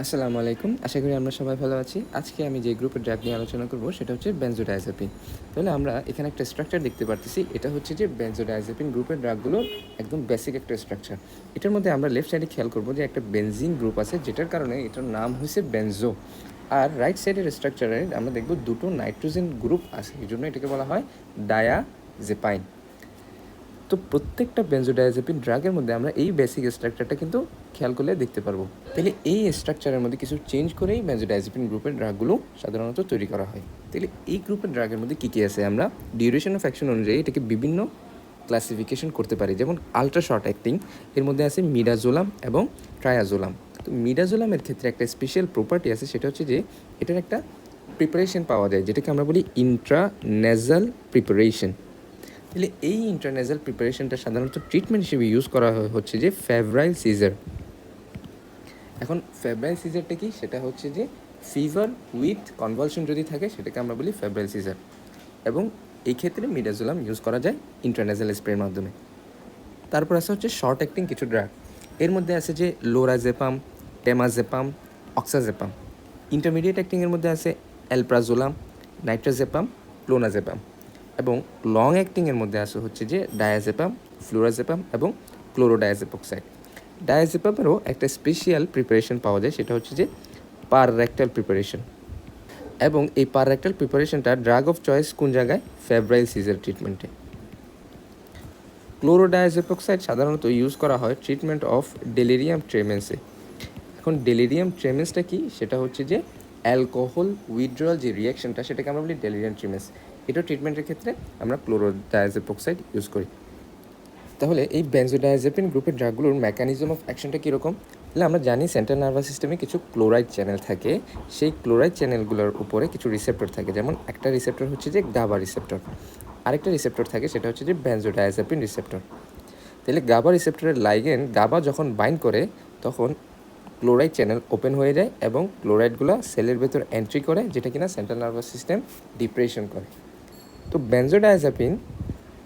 আসসালামু আলাইকুম। আশা করি আমরা সবাই ভালো আছি। আজকে আমি যে গ্রুপের ড্রাগ নিয়ে আলোচনা করব সেটা হচ্ছে বেনজোডায়াজেপিন। তাহলে আমরা এখানে একটা স্ট্রাকচার দেখতে পারতেছি। এটা হচ্ছে যে বেনজোডায়াজেপিন গ্রুপের ড্রাগগুলোর একদম বেসিক একটা স্ট্রাকচার। এটার মধ্যে আমরা লেফট সাইডে খেয়াল করব যে একটা বেনজিন গ্রুপ আছে যেটার কারণে এটার নাম হয়েছে বেনজো। আর রাইট সাইডের স্ট্রাকচারে আমরা দেখব দুটো নাইট্রোজেন গ্রুপ আছে। এজন্য এটাকে বলা হয় ডায়াজেপাইন। তো প্রত্যেকটা বেনজোডায়াজেপিন ড্রাগের মধ্যে আমরা এই বেসিক স্ট্রাকচারটা কিন্তু খেয়াল করলে দেখতে পারবো। তাহলে এই স্ট্রাকচারের মধ্যে কিছু চেঞ্জ করেই বেনজোডায়াজেপিন গ্রুপের ড্রাগগুলো সাধারণত তৈরি করা হয়। তাহলে এই গ্রুপের ড্রাগের মধ্যে কী কী আছে আমরা ডিউরেশন অফ অ্যাকশন অনুযায়ী এটাকে বিভিন্ন ক্লাসিফিকেশন করতে পারি। যেমন আলট্রা শর্ট অ্যাক্টিং, এর মধ্যে আছে মিডাজোলাম এবং ট্রায়াজোলাম। তো মিডাজোলামের ক্ষেত্রে একটা স্পেশাল প্রপার্টি আছে, সেটা হচ্ছে যে এটার একটা প্রিপারেশন পাওয়া যায় যেটাকে আমরা বলি ইন্ট্রানেজাল প্রিপারেশন। তাহলে এই ইন্টারনেজাল প্রিপারেশনটা সাধারণত ট্রিটমেন্ট হিসেবে ইউজ করা হচ্ছে যে ফেব্রাইল সিজার। এখন ফেব্রাইল সিজারটা কি, সেটা হচ্ছে যে ফিভার উইথ কনভালশন যদি থাকে সেটাকে আমরা বলি ফেব্রাইল সিজার, এবং এই ক্ষেত্রে মিডাজোলাম ইউজ করা যায় ইন্টারনেজাল স্প্রের মাধ্যমে। তারপর আছে হচ্ছে শর্ট অ্যাক্টিং কিছু ড্রাগ। এর মধ্যে আছে যে লোরাজেপাম, টেমাজেপাম, অক্সাজেপাম। ইন্টারমিডিয়েট অ্যাক্টিংয়ের মধ্যে আছে অ্যালপ্রাজোলাম, নাইট্রাজেপাম, ক্লোনাজেপাম। এবং লং অ্যাক্টিংয়ের মধ্যে আছে হচ্ছে যে ডায়াজেপাম, ফ্লোরাজেপাম এবং ক্লোরোডায়াজেপক্সাইড। ডায়াজেপামেরও একটা স্পেশাল প্রিপারেশন পাওয়া যায়, সেটা হচ্ছে যে পার রেক্টাল প্রিপারেশন। এবং এই পার রেক্টাল প্রিপারেশনটা ড্রাগ অফ চয়েস কোন জায়গায়, ফেব্রাইল সিজার ট্রিটমেন্টে। ক্লোরোডায়াজেপক্সাইড সাধারণত ইউজ করা হয় ট্রিটমেন্ট অফ ডেলিরিয়াম ট্রেমেন্সে। এখন ডেলিরিয়াম ট্রেমেন্সটা কি, সেটা হচ্ছে যে অ্যালকোহল উইথড্রয়াল যে রিয়াকশনটা সেটাকে আমরা বলি ডেলিরিয়াম ট্রেমেন্স। এটা ট্রিটমেন্টের ক্ষেত্রে আমরা ক্লোরোডায়াজেপক্সাইড ইউজ করি। তাহলে এই বেনজোডায়াজেপিন গ্রুপের ড্রাগগুলোর মেকানিজম অফ অ্যাকশনটা কীরকম, তাহলে আমরা জানি সেন্ট্রাল নার্ভাস সিস্টেমে কিছু ক্লোরাইড চ্যানেল থাকে। সেই ক্লোরাইড চ্যানেলগুলোর উপরে কিছু রিসেপ্টর থাকে, যেমন একটা রিসেপ্টর হচ্ছে যে গাবা রিসেপ্টর, আরেকটা রিসেপ্টর থাকে সেটা হচ্ছে যে বেনজোডায়াজেপিন রিসেপ্টর। তাহলে গাবা রিসেপ্টরের লাইগেন্ড গাবা যখন বাইন্ড করে তখন ক্লোরাইড চ্যানেল ওপেন হয়ে যায় এবং ক্লোরাইডগুলো সেলের ভেতর এন্ট্রি করে, যেটা কিনা সেন্ট্রাল নার্ভাস সিস্টেম ডিপ্রেশন করে। তো বেনজোডায়াজেপিন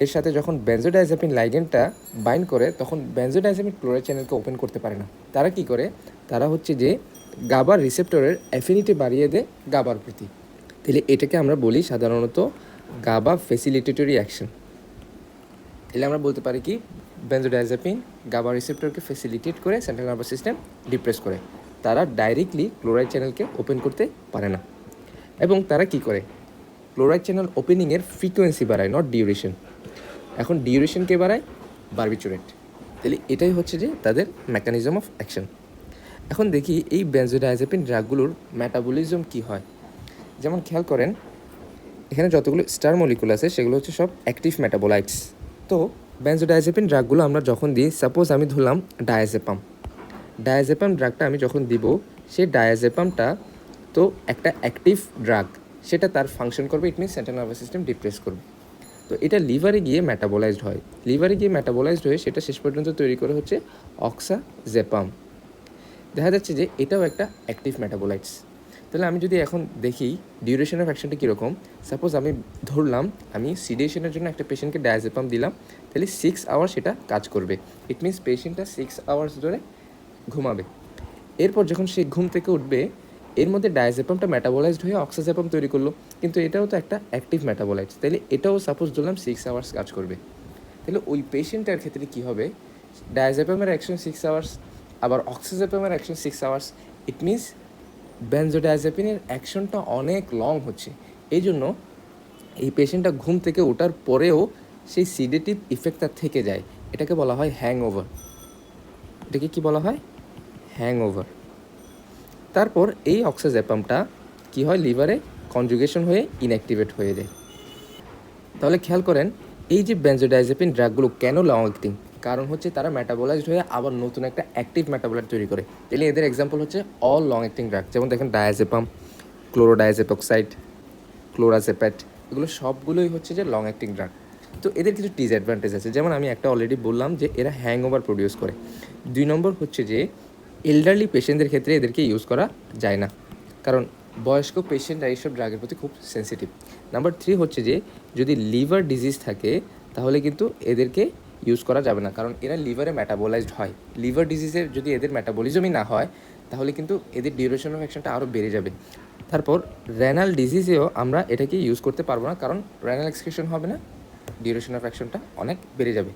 এর সাথে যখন বেনজোডায়াজেপিন লাইগেন্ডটা বাইন্ড করে তখন বেনজোডায়াজেপিন ক্লোরাইড চ্যানেলকে ওপেন করতে পারে না। তারা কি করে, তারা হচ্ছে যে গাবার রিসেপ্টরের অ্যাফিনিটি বাড়িয়ে দেয় গাবার প্রতি। তাহলে এটাকে আমরা বলি সাধারণত গাবা ফেসিলিটেটরি অ্যাকশন। তাহলে আমরা বলতে পারি কি, বেনজোডায়াজেপিন গাবা রিসেপ্টরকে ফেসিলিটেট করে সেন্ট্রাল নার্ভাস সিস্টেম ডিপ্রেস করে। তারা ডাইরেক্টলি ক্লোরাইড চ্যানেলকে ওপেন করতে পারে না। এবং তারা কি করে, ক্লোরাইড চ্যানেল ওপেনিংয়ের ফ্রিকোয়েন্সি বাড়ায়, নট ডিউরেশন। এখন ডিউরেশনকে বাড়ায় বারবিচুরেট। তাহলে এটাই হচ্ছে যে তাদের মেকানিজম অফ অ্যাকশন। এখন দেখি এই বেনজোডায়াজেপিন ড্রাগগুলোর মেটাবলিজম কি হয়। যেমন খেয়াল করেন এখানে যতগুলো স্টার মলিকুল আছে সেগুলো হচ্ছে সব অ্যাক্টিভ মেটাবোলাইটস। তো বেনজোডায়াজেপিন ড্রাগগুলো আমরা যখন দিই, সাপোজ আমি ধরলাম ডায়াজেপাম। ডায়াজেপাম ড্রাগটা আমি যখন দিব, সেই ডায়াজেপামটা তো একটা অ্যাক্টিভ ড্রাগ, সেটা তার ফাংশন করবে, it means central nervous system depress করবে। তো এটা লিভারে গিয়ে মেটাবোলাইজড হয়, লিভারে গিয়ে মেটাবোলাইজড হয়ে সেটা শেষ পর্যন্ত তৈরি করে হচ্ছে অক্সাজেপাম। দেখা যাচ্ছে যে এটাও একটা অ্যাক্টিভ মেটাবোলাইটস। তাহলে আমি যদি এখন দেখি ডিউরেশন অফ অ্যাকশনটা কীরকম, সাপোজ আমি ধরলাম আমি সিডেশনের জন্য একটা পেশেন্টকে ডায়াজেপাম দিলাম, তাহলে 6 আওয়ার সেটা কাজ করবে। ইট মিনস পেশেন্টটা 6 আওয়ার্স ধরে ঘুমাবে। এরপর যখন সে ঘুম থেকে উঠবে, এর মধ্যে ডায়াজেপামটা মেটাবোলাইজড হয়ে অক্সাজেপাম তৈরি করলো, কিন্তু এটাও তো একটা অ্যাক্টিভ মেটাবোলাইটস। তাহলে এটাও সাপোজ ধরলাম 6 আওয়ার্স কাজ করবে। তাহলে ওই পেশেন্টের ক্ষেত্রে কী হবে, ডায়াজেপামের অ্যাকশন 6 আওয়ার্স, আবার অক্সাজেপামের অ্যাকশন 6 আওয়ার্স। ইট মিনস বেনজোডায়াজেপিনের অ্যাকশনটা অনেক লং হচ্ছে। এই জন্য এই পেশেন্টটা ঘুম থেকে ওঠার পরেও সেই সিডেটিভ ইফেক্টটা থেকে যায়। এটাকে বলা হয় হ্যাংওভার। এটাকে কি বলা হয়, হ্যাংওভার। তারপর এই অক্সাজেপামটা কি হয়, লিভারে কনজুগেশন হয়ে ইনঅ্যাক্টিভেট হয়ে যায়। তাহলে খেয়াল করেন এই যে বেনজোডায়াজেপিন ড্রাগগুলো কেন লং অ্যাক্টিং, কারণ হচ্ছে তারা মেটাবোলাইজড হয়ে আবার নতুন একটা অ্যাক্টিভ মেটাবোলাইট তৈরি করে। তাহলে এদের এক্সাম্পল হচ্ছে অল লং অ্যাক্টিং ড্রাগ, যেমন দেখেন ডায়াজেপাম, ক্লোরোডায়াজেপক্সাইড, ক্লোরাজেপ্যাট, এগুলো সবগুলোই হচ্ছে যে লং অ্যাক্টিং ড্রাগ। তো এদের কিছু ডিসঅ্যাডভান্টেজ আছে, যেমন আমি একটা অলরেডি বললাম যে এরা হ্যাংওভার প্রডিউস করে। 2 নম্বর হচ্ছে যে এল্ডারলি পেশেন্টদের ক্ষেত্রে এদেরকে ইউজ করা যায় না, কারণ বয়স্ক পেশেন্টরা এইসব ড্রাগের প্রতি খুব সেন্সিটিভ। নাম্বার 3 হচ্ছে যে যদি লিভার ডিজিজ থাকে তাহলে কিন্তু এদেরকে ইউজ করা যাবে না, কারণ এরা লিভারে মেটাবোলাইজড হয়। লিভার ডিজিজের যদি এদের মেটাবলিজমই না হয় তাহলে কিন্তু এদের ডিউরেশন অফ অ্যাকশনটা আরও বেড়ে যাবে। তারপর রেনাল ডিজিজেও আমরা এটাকে ইউজ করতে পারবো না, কারণ রেনাল এক্সক্রিশন হবে না, ডিউরেশন অফ অ্যাকশনটা অনেক বেড়ে যাবে।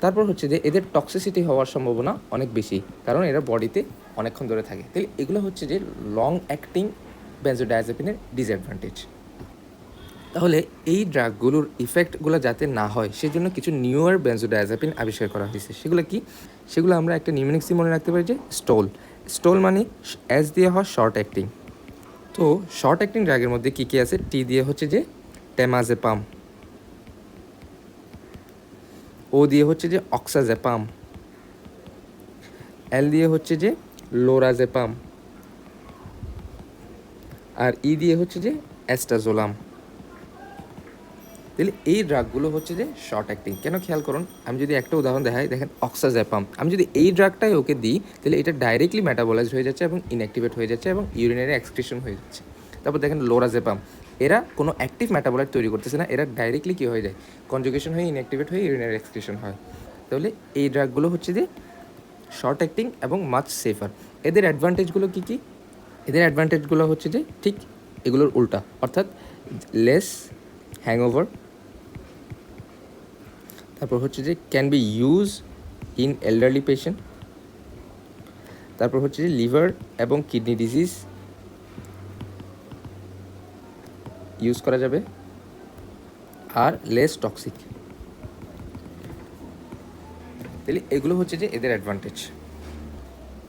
তারপর হচ্ছে যে এদের টক্সিসিটি হওয়ার সম্ভাবনা অনেক বেশি, কারণ এরা বডিতে অনেকক্ষণ ধরে থাকে। তাহলে এগুলো হচ্ছে যে লং অ্যাক্টিং বেনজোডায়াজেপিনের ডিসঅ্যাডভান্টেজ। তাহলে এই ড্রাগগুলোর ইফেক্টগুলো যাতে না হয় সেজন্য কিছু নিউয়ার বেনজোডায়াজেপিন আবিষ্কার করা হয়েছে। সেগুলো কি? সেগুলো আমরা একটা নিউমেনিক্সি মনে রাখতে পারি যে স্টোল। স্টোল মানে এস দিয়ে হয় শর্ট অ্যাক্টিং। তো শর্ট অ্যাক্টিং ড্রাগের মধ্যে কী কী আছে? টি দিয়ে হচ্ছে যে টেমাজেপাম, ও দিয়ে হচ্ছে যে অক্সাজেপাম, এল দিয়ে হচ্ছে যে লোরাজেপাম, আর ই দিয়ে হচ্ছে যে অ্যাস্টাজোলাম। তাহলে এই ড্রাগগুলো হচ্ছে যে শর্ট অ্যাক্টিং। কেন? খেয়াল করুন, আমি যদি একটা উদাহরণ দেখাই, দেখেন অক্সাজেপাম, আমি যদি এই ড্রাগটাই ওকে দিই তাহলে এটা ডাইরেক্টলি মেটাবলাইজড হয়ে যাচ্ছে এবং ইনঅ্যাক্টিভেট হয়ে যাচ্ছে এবং ইউরিনারি এক্সক্রিশন হয়ে যাচ্ছে। তারপর দেখেন লোরাজেপাম, এরা কোনো অ্যাক্টিভ মেটাবলাইট তৈরি করতেছে না, এরা ডাইরেক্টলি কী হয়ে যায়, কনজুগেশন হয়ে ইনঅ্যাক্টিভেট হয়ে ইউরিনারি এক্সক্রিশন হয়। তাহলে এই ড্রাগগুলো হচ্ছে যে শর্ট অ্যাক্টিং এবং মাচ সেফার। এদের অ্যাডভান্টেজগুলো কী কী? এদের অ্যাডভান্টেজগুলো হচ্ছে যে ঠিক এগুলোর উল্টা, অর্থাৎ লেস হ্যাংওভার। তারপর হচ্ছে যে can be use in elderly patient. তারপর হচ্ছে যে লিভার এবং কিডনি ডিজিজ ইউজ করা যাবে, আর লেস টক্সিক। তাহলে এগুলো হচ্ছে যে এদের অ্যাডভান্টেজ।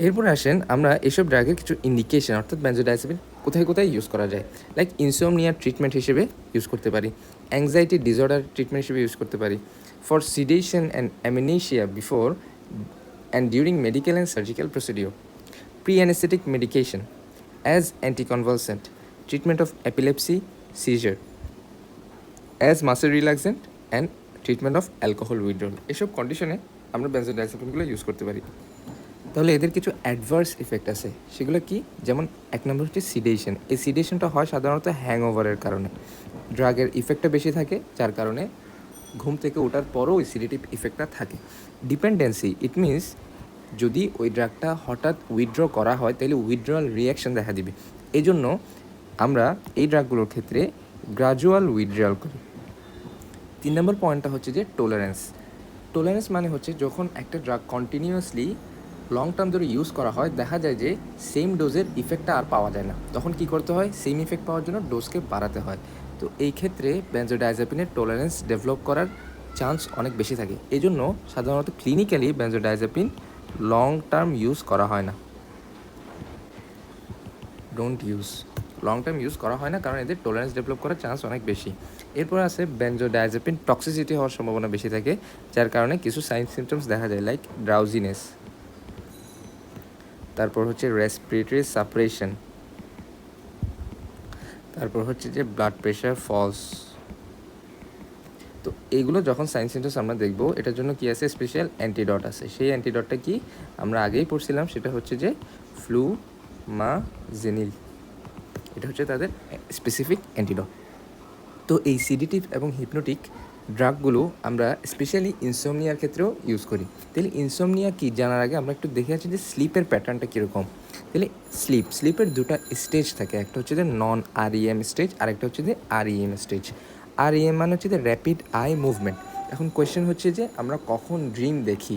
এরপরে আসেন আমরা এসব ড্রাগের কিছু ইন্ডিকেশন, অর্থাৎ বেনজোডায়াজেপিন কোথায় কোথায় ইউজ করা যায়। লাইক ইনসোমনিয়ার ট্রিটমেন্ট হিসেবে ইউজ করতে পারি, অ্যাংজাইটি ডিসঅর্ডার ট্রিটমেন্ট হিসেবে ইউজ করতে পারি, for sedation and amnesia before and during medical and surgical procedure, pre anaesthetic medication as anticonvulsant, treatment of epilepsy seizure, as muscle relaxant and treatment of alcohol withdrawal. এসব কন্ডিশনে আমরা বেনজোডায়াজেপিনগুলো use করতে পারি। তাহলে এদের কিছু অ্যাডভার্স ইফেক্ট আছে, সেগুলো কি? যেমন এক নম্বর হচ্ছে সিডেশন। এই সিডেশনটা হয় সাধারণত হ্যাংওভারের কারণে, ড্রাগের ইফেক্টটা বেশি থাকে যার কারণে ঘুম থেকে ওঠার পরও ওই সিডেটিভ ইফেক্টটা থাকে। ডিপেন্ডেন্সি, ইট মিনস যদি ওই ড্রাগটা হঠাৎ উইথড্র করা হয় তাহলে উইথড্রয়াল রিয়াকশন দেখা দিবে। এই জন্য আমরা এই ড্রাগগুলোর ক্ষেত্রে গ্রাজুয়াল উইথড্রয়াল করি। 3 নম্বর পয়েন্টটা হচ্ছে যে টলারেন্স। টলারেন্স মানে হচ্ছে যখন একটা ড্রাগ কন্টিনিউয়াসলি লং টার্ম ধরে ইউজ করা হয়, দেখা যায় যে সেম ডোজের ইফেক্টটা আর পাওয়া যায় না, তখন কি করতে হয়? সেম ইফেক্ট পাওয়ার জন্য ডোজকে বাড়াতে হয়। তো এই ক্ষেত্রে বেনজোডায়াজেপিনের টলারেন্স ডেভেলপ করার চান্স অনেক বেশি থাকে। এই জন্য সাধারণত clinically benzodiazepine long term use করা হয় না, don't use, long term use করা হয় না, কারণ এদের টলারেন্স ডেভেলপ করার চান্স অনেক বেশি। এরপর আছে বেনজোডায়াজেপিন টক্সিসিটি হওয়ার সম্ভাবনা বেশি থাকে, যার কারণে কিছু সাইন সিমটমস দেখা যায়, লাইক ড্রাউজিনেস, তারপর হচ্ছে রেসপিরেটরি সাপ্রেশন, তারপর হচ্ছে যে ব্লাড প্রেশার ফলস। তো এইগুলো যখন সাইন সিমটমস আমরা দেখব, এটার জন্য কি আছে? স্পেশাল অ্যান্টিডট আছে। সেই অ্যান্টিডটটা কি আমরা আগেই পড়ছিলাম, সেটা হচ্ছে যে ফ্লুমাজেনিল। এটা হচ্ছে তাদের স্পেসিফিক অ্যান্টিডট। তো এই সিডেটিভ এবং হিপনোটিক ড্রাগগুলো আমরা স্পেশালি ইনসোমনিয়ার ক্ষেত্রেও ইউজ করি। তাহলে ইনসোমনিয়া কি জানার আগে আমরা একটু দেখে আছি যে স্লিপের প্যাটার্নটা কীরকম। তাহলে স্লিপের দুটো স্টেজ থাকে, একটা হচ্ছে যে নন REM স্টেজ, আরেকটা হচ্ছে যে REM স্টেজ। REM মানে হচ্ছে যে র্যাপিড আই মুভমেন্ট। এখন কোয়েশ্চেন হচ্ছে যে আমরা কখন ড্রিম দেখি?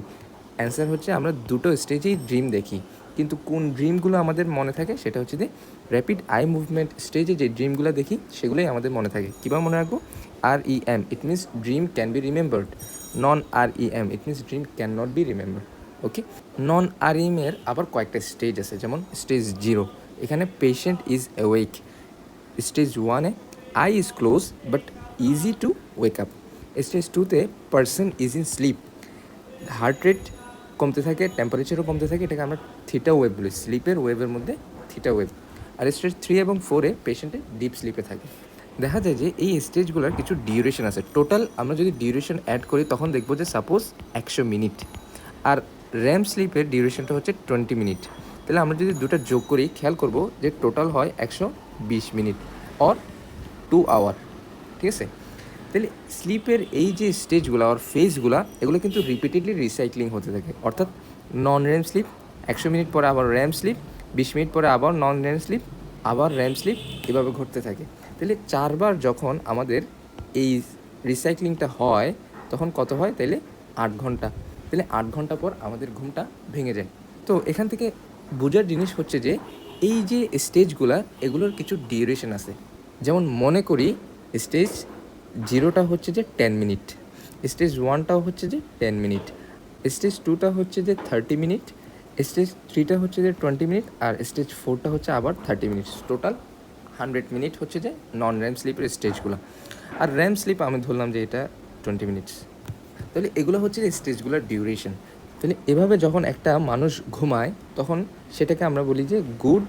অ্যান্সার হচ্ছে আমরা দুটো স্টেজেই ড্রিম দেখি, কিন্তু কোন ড্রিমগুলো আমাদের মনে থাকে সেটা হচ্ছে যে র্যাপিড আই মুভমেন্ট স্টেজে যে ড্রিমগুলো দেখি সেগুলোই আমাদের মনে থাকে। কীভাবে মনে রাখবো? REM, it means dream can be remembered. Non REM, it means dream can not be remembered. Okay, non REM এর আবার কয়েকটা স্টেজ আছে, যেমন স্টেজ 0, এখানে পেশেন্ট ইজ অ্যাওয়েক। স্টেজ 1-এ eye is close but easy to wake up. Stage 2-তে person is in sleep, heart rate কমতে থাকে, টেম্পারেচারও কমতে থাকে, এটাকে আমরা থিটা ওয়েভ বলি, স্লিপের ওয়েভের মধ্যে থিটা ওয়েভ। আর স্টেজ 3 এবং 4-এ পেশেন্টে ডিপ স্লিপে থাকে। দেখা যায় যে এই স্টেজগুলোর কিছু ডিউরেশন আছে। টোটাল আমরা যদি ডিউরেশন অ্যাড করি তখন দেখবো যে সাপোজ 100 মিনিট, আর র্যাম স্লিপের ডিউরেশনটা হচ্ছে 20 মিনিট। তাহলে আমরা যদি দুটো যোগ করি, খেয়াল করব যে টোটাল হয় 120 মিনিট অর 2 আওয়ার। ঠিক আছে? তাহলে স্লিপের এই যে স্টেজগুলো আর ফেজগুলো, এগুলো কিন্তু রিপিটেডলি রিসাইক্লিং হতে থাকে, অর্থাৎ নন র্যাম স্লিপ 100 মিনিট পরে আবার র্যাম স্লিপ, 20 মিনিট পরে আবার নন র্যাম স্লিপ, আবার র্যাম স্লিপ, এভাবে ঘটতে থাকে। তাহলে 4বার যখন আমাদের এই রিসাইক্লিংটা হয় তখন কত হয়? তাইলে 8 ঘন্টা। তাহলে 8 ঘন্টা পর আমাদের ঘুমটা ভেঙে যায়। তো এখান থেকে বোঝার জিনিস হচ্ছে যে এই যে স্টেজগুলা, এগুলোর কিছু ডিউরেশন আছে। যেমন মনে করি স্টেজ 0টা হচ্ছে যে 10 মিনিট, স্টেজ 1টাও হচ্ছে যে 10 মিনিট, স্টেজ 2টা হচ্ছে যে 30 মিনিট, স্টেজ 3টা হচ্ছে যে 20 মিনিট, আর স্টেজ 4টা হচ্ছে আবার 30 মিনিট। টোটাল 100 মিনিট হচ্ছে যে নন র্যাম স্লিপের স্টেজগুলো। আর র্যাম স্লিপ আমি ধরলাম যে এটা 20 মিনিটস। তাহলে এগুলো হচ্ছে যে স্টেজগুলোর ডিউরেশন। তাহলে এভাবে যখন একটা মানুষ ঘুমায় তখন সেটাকে আমরা বলি যে গুড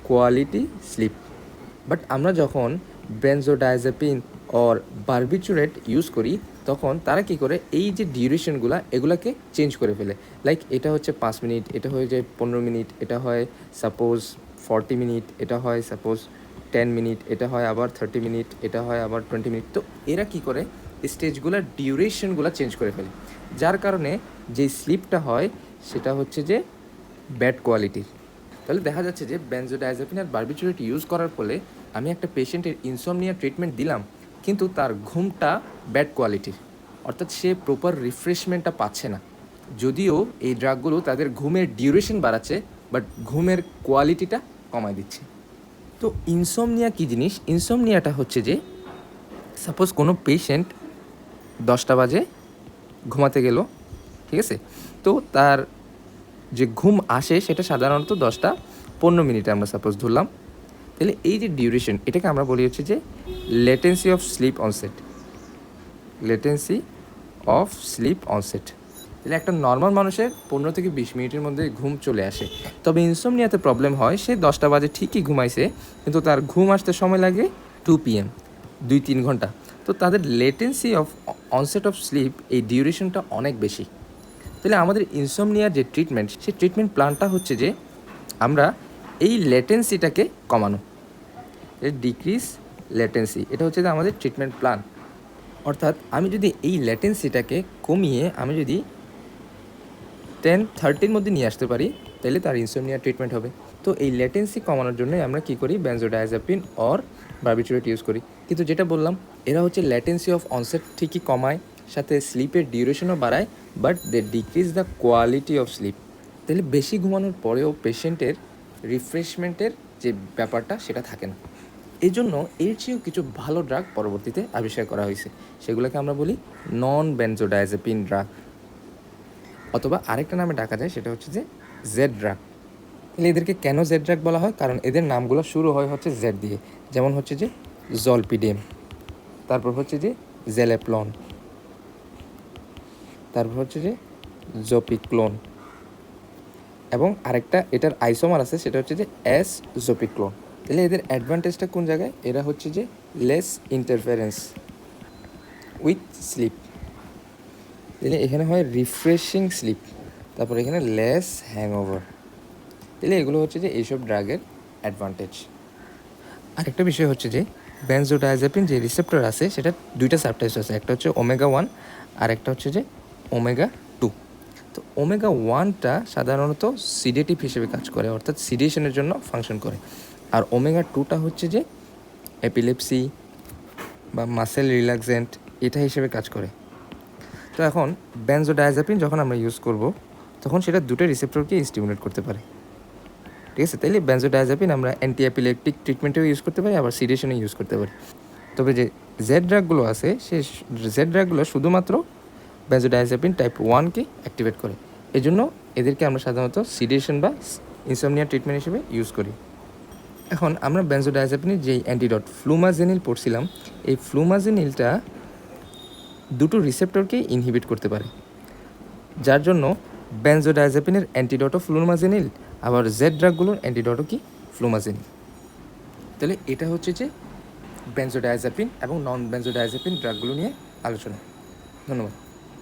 কোয়ালিটি স্লিপ। বাট আমরা যখন বেনজোডায়াজেপিন অর বারবিচুরেট ইউজ করি তখন তারা কী করে, এই যে ডিউরেশনগুলো এগুলোকে চেঞ্জ করে ফেলে। লাইক এটা হচ্ছে 5 মিনিট, এটা হয়ে যায় 15 মিনিট, এটা হয় সাপোজ 40 মিনিট, এটা হয় সাপোজ 10 মিনিট, এটা হয় আবার 30 মিনিট, এটা হয় আবার 20 মিনিট। তো এরা কী করে, স্টেজগুলোর ডিউরেশনগুলো চেঞ্জ করে ফেলে, যার কারণে যে স্লিপটা হয় সেটা হচ্ছে যে ব্যাড কোয়ালিটির। তাহলে দেখা যাচ্ছে যে বেনজোডায়াজেপিন আর বারবিচুরেট ইউজ করার ফলে আমি একটা পেশেন্টের ইনসমনিয়া ট্রিটমেন্ট দিলাম, কিন্তু তার ঘুমটা ব্যাড কোয়ালিটির, অর্থাৎ সে প্রপার রিফ্রেশমেন্টটা পাচ্ছে না। যদিও এই ড্রাগগুলো তাদের ঘুমের ডিউরেশন বাড়াচ্ছে, বাট ঘুমের কোয়ালিটিটা কমায় দিচ্ছে। তো ইনসমনিয়া কী জিনিস? ইনসমনিয়াটা হচ্ছে যে সাপোজ কোনো পেশেন্ট 10টা বাজে ঘুমাতে গেল, ঠিক আছে, তো তার যে ঘুম আসে সেটা সাধারণত 10টা 15 মিনিটে আমরা সাপোজ ধরলাম। তাহলে এই যে ডিউরেশন, এটাকে আমরা বলি হচ্ছে যে latency of slip onset, latency of slip onset. তাহলে একটা নর্মাল মানুষের 15 থেকে 20 মিনিটের মধ্যে ঘুম চলে আসে। তবে ইনসমনিয়াতে প্রবলেম হয়, সে 10টা বাজে ঠিকই ঘুমাইছে, কিন্তু তার ঘুম আসতে সময় লাগে 2 PM, 2-3 ঘন্টা। তো তাদের latency of onset of sleep, এই ডিউরেশনটা অনেক বেশি। তাহলে আমাদের ইনসমনিয়ার যে ট্রিটমেন্ট, সেই ট্রিটমেন্ট প্ল্যানটা হচ্ছে যে আমরা এই লেটেন্সিটাকে কমানো, ডিক্রিজ লেটেন্সি, এটা হচ্ছে যে আমাদের ট্রিটমেন্ট প্ল্যান। অর্থাৎ আমি যদি এই লেটেন্সিটাকে কমিয়ে আমি যদি 10-30-র মধ্যে নিয়ে আসতে পারি, তাহলে তার ইনসমনিয়া ট্রিটমেন্ট হবে। তো এই লেটেন্সি কমানোর জন্যই আমরা কী করি, বেনজোডায়াজেপিন অর বারবিচুরেট ইউজ করি। কিন্তু যেটা বললাম, এরা হচ্ছে লেটেন্সি অফ অনসেট ঠিকই কমায়, সাথে স্লিপের ডিউরেশনও বাড়ায়, but they decrease the quality of sleep. তাহলে বেশি ঘুমানোর পরেও পেশেন্টের রিফ্রেশমেন্টের যে ব্যাপারটা সেটা থাকে না। এই জন্য এর চেয়েও কিছু ভালো ড্রাগ পরবর্তীতে আবিষ্কার করা হয়েছে, সেগুলোকে আমরা বলি নন বেনজোডায়াজেপিন ড্রাগ, অথবা আরেকটা নামে ডাকা যায়, সেটা হচ্ছে যে জেড ড্রাগ। তাহলে এদেরকে কেন জেড ড্রাগ বলা হয়? কারণ এদের নামগুলো শুরু হয় হচ্ছে জেড দিয়ে। যেমন হচ্ছে যে জলপিডেম, তারপর হচ্ছে যে জেলেপ্লন, তারপর হচ্ছে যে জোপিক্লোন, এবং আরেকটা এটার আইসোমার আছে, সেটা হচ্ছে যে এস জোপিক্লোন। তাহলে এদের অ্যাডভান্টেজটা কোন জায়গায়? এরা হচ্ছে যে লেস ইন্টারফারেন্স উইথ স্লিপ, তাহলে এখানে হয় রিফ্রেশিং স্লিপ, তারপর এখানে লেস হ্যাংওভার। তাহলে এগুলো হচ্ছে যে এইসব ড্রাগের অ্যাডভান্টেজ। আরেকটা বিষয় হচ্ছে যে বেনজোডায়াজেপিন যে রিসেপ্টর আছে সেটা 2টা সাবটাইপস আছে, একটা হচ্ছে ওমেগা 1 আর একটা হচ্ছে যে ওমেগা 2। তো ওমেগা 1টা সাধারণত সিডেটিভ হিসেবে কাজ করে, অর্থাৎ সিডেশনের জন্য ফাংশন করে, আর ওমেগা 2টা হচ্ছে যে এপিলেপসি বা মাসেল রিল্যাক্সেন্ট এটা হিসেবে কাজ করে। তো এখন বেনজোডায়াজেপিন যখন আমরা ইউজ করব তখন সেটা 2টা রিসেপ্টরকে স্টিমুলেট করতে পারে, ঠিক আছে। তাইলে বেনজোডায়াজেপিন আমরা অ্যান্টি এপিলেপটিক ট্রিটমেন্টেও ইউজ করতে পারি, আবার সিডেশনে ইউজ করতে পারি। তবে যে জেড ড্রাগগুলো আছে, সেই জেড ড্রাগগুলো শুধুমাত্র বেনজোডায়াজেপিন টাইপ 1কে অ্যাক্টিভেট করে, এজন্য এদেরকে আমরা সাধারণত সিডেশন বা ইনসমনিয়া ট্রিটমেন্ট হিসেবে ইউজ করি। এখন আমরা বেনজোডায়াজেপিনের যেই অ্যান্টিডট ফ্লুমাজেনিল পড়ছিলাম, এই ফ্লুমাজেনিলটা 2টো রিসেপ্টরকে ইনহিবিট করতে পারে, যার জন্য বেনজোডায়াজেপিনের অ্যান্টিডটও ফ্লুমাজেনিল, আবার জেড ড্রাগগুলোর অ্যান্টিডটও কি ফ্লুমাজেনিল। তাহলে এটা হচ্ছে যে বেনজোডায়াজেপিন এবং নন বেনজোডায়াজেপিন ড্রাগগুলো নিয়ে আলোচনা। ধন্যবাদ।